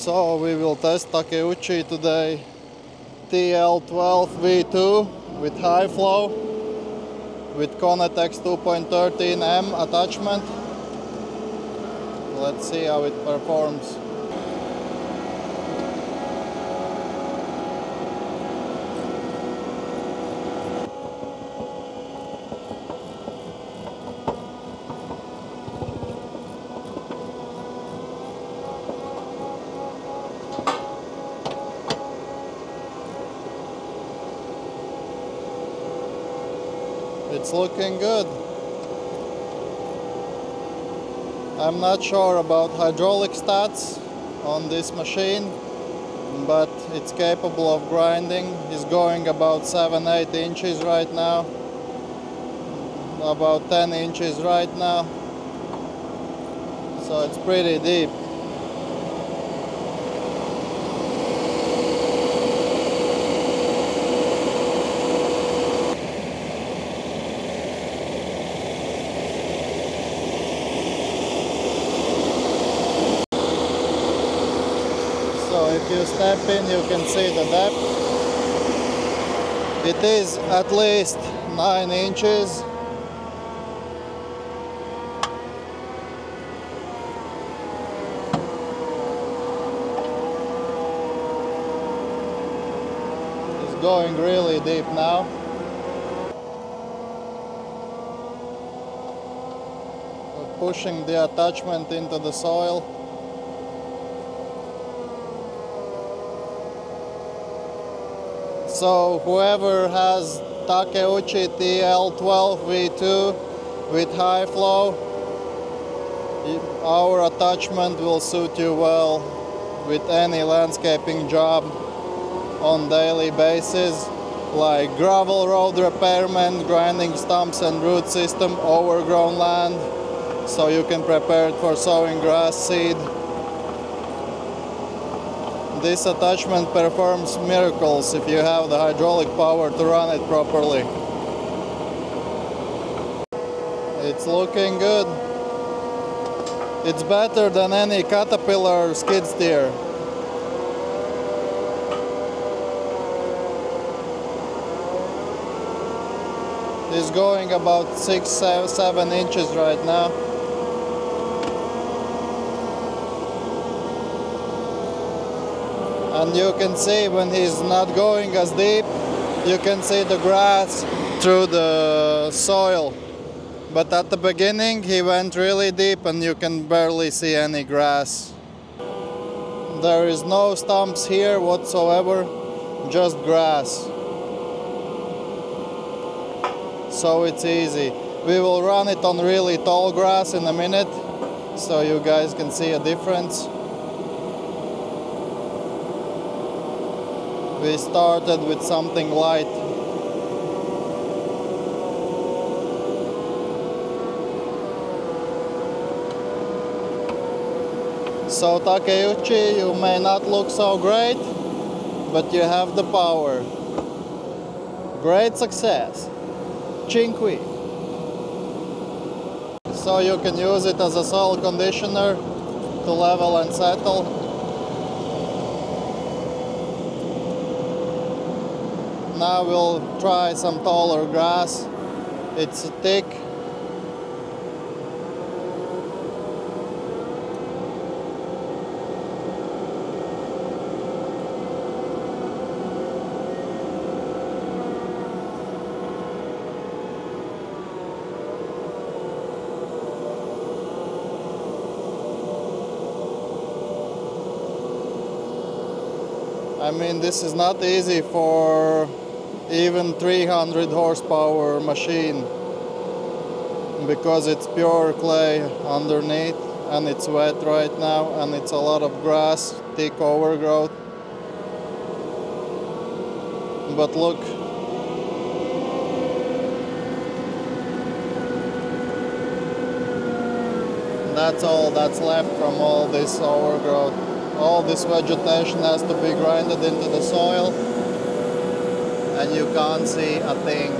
So we will test Takeuchi today TL12 V2 with high flow with Conetex 2.13M attachment. Let's see how it performs. It's looking good. I'm not sure about hydraulic stats on this machine, but it's capable of grinding. It's going about 7-8 inches right now, about 10 inches right now, so it's pretty deep. So if you step in, you can see the depth. It is at least 9 inches. It's going really deep now. We're pushing the attachment into the soil. So whoever has Takeuchi TL12 V2 with high flow, our attachment will suit you well with any landscaping job on daily basis, like gravel road repairman, grinding stumps and root system, overgrown land, so you can prepare it for sowing grass seed. This attachment performs miracles if you have the hydraulic power to run it properly. It's looking good. It's better than any Caterpillar skid steer. It's going about 6-7 inches right now. And you can see when he's not going as deep, you can see the grass through the soil. But at the beginning he went really deep and you can barely see any grass. There is no stumps here whatsoever, just grass. So it's easy. We will run it on really tall grass in a minute, so you guys can see a difference. We started with something light. So Takeuchi, you may not look so great, but you have the power. Great success. Cinque. So you can use it as a soil conditioner to level and settle. Now we'll try some taller grass. It's thick. I mean, this is not easy for even 300 horsepower machine, because it's pure clay underneath and it's wet right now and it's a lot of grass, thick overgrowth. But look, that's all that's left from all this overgrowth. All this vegetation has to be grinded into the soil, and you can't see a thing.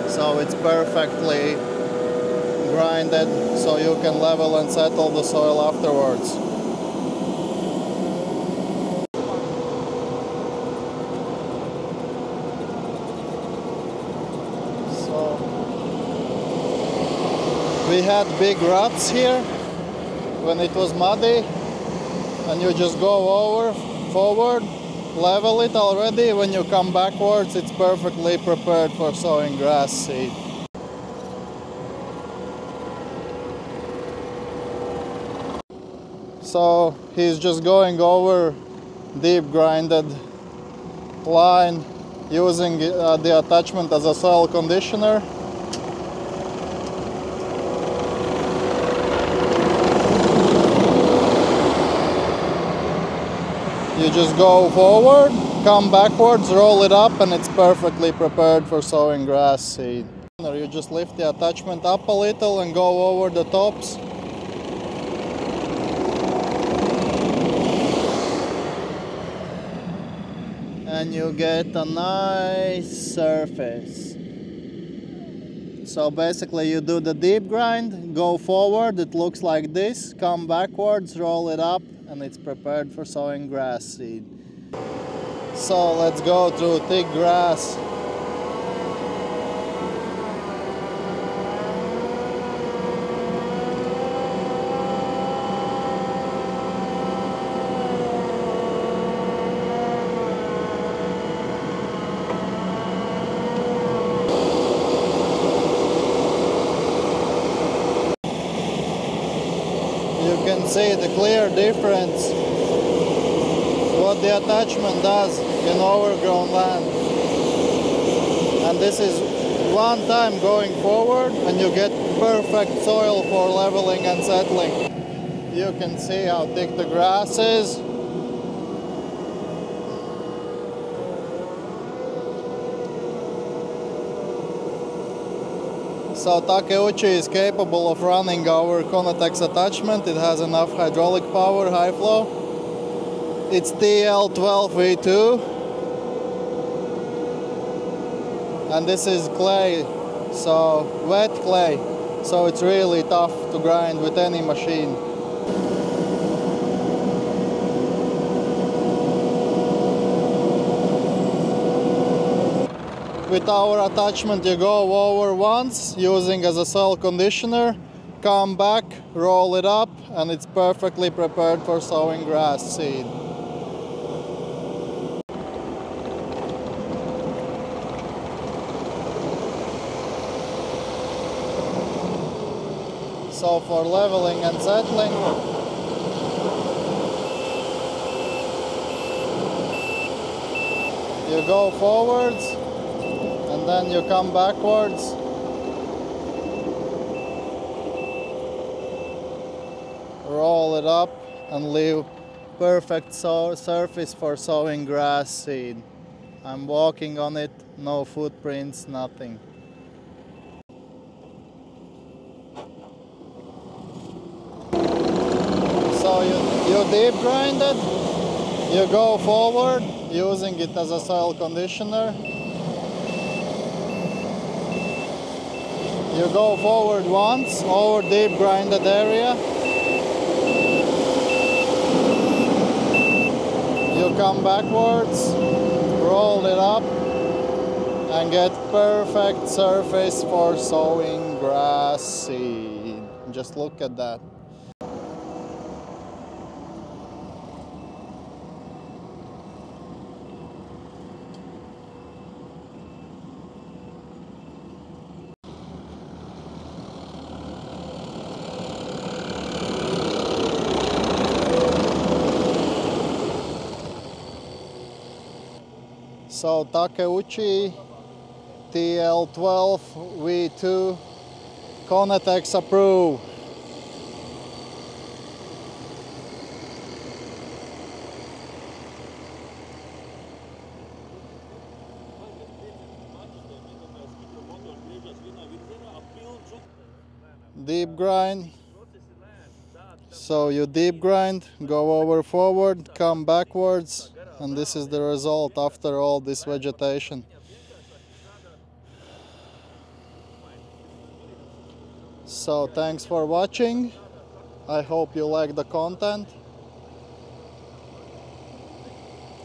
So it's perfectly grinded, so you can level and settle the soil afterwards. We had big ruts here when it was muddy, and you just go over, forward, level it already. When you come backwards, it's perfectly prepared for sowing grass seed. So he's just going over deep grinded line using the attachment as a soil conditioner. You just go forward, come backwards, roll it up, and it's perfectly prepared for sowing grass seed. You just lift the attachment up a little and go over the tops. And you get a nice surface. So basically you do the deep grind, go forward, it looks like this, come backwards, roll it up, and it's prepared for sowing grass seed. So let's go through thick grass. You can see the clear difference what the attachment does in overgrown land. And this is one time going forward, and you get perfect soil for leveling and settling. You can see how thick the grass is. So Takeuchi is capable of running our Conatex attachment. It has enough hydraulic power, high flow. It's TL12V2. And this is clay, so wet clay. So it's really tough to grind with any machine. With our attachment you go over once, using as a soil conditioner, come back, roll it up, and it's perfectly prepared for sowing grass seed. So for leveling and settling, you go forwards, and then you come backwards. Roll it up and leave perfect surface for sowing grass seed. I'm walking on it, no footprints, nothing. So you deep grind it, you go forward using it as a soil conditioner. You go forward once over deep grinded area. You come backwards, roll it up, and get perfect surface for sowing grass seed. Just look at that. So Takeuchi TL12V2 Conatex approved. Deep grind. So you deep grind, go over forward, come backwards, and this is the result after all this vegetation. So thanks for watching. I hope you like the content.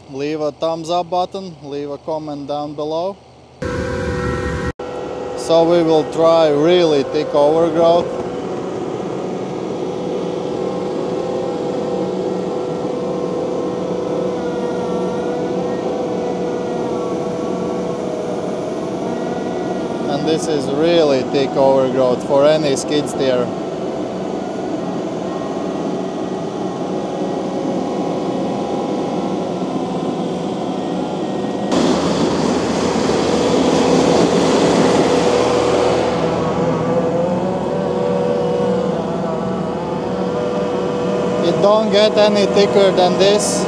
Leave a thumbs up button, leave a comment down below. So we will try really thick overgrowth. This is really thick overgrowth for any skid steer. It don't get any thicker than this.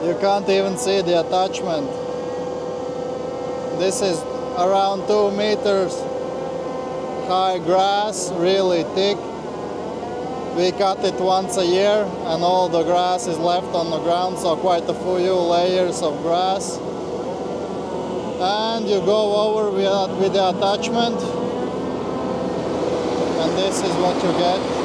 You can't even see the attachment. This is around 2 meters high grass, really thick. We cut it once a year and all the grass is left on the ground, so quite a few layers of grass. And you go over with the attachment, and this is what you get.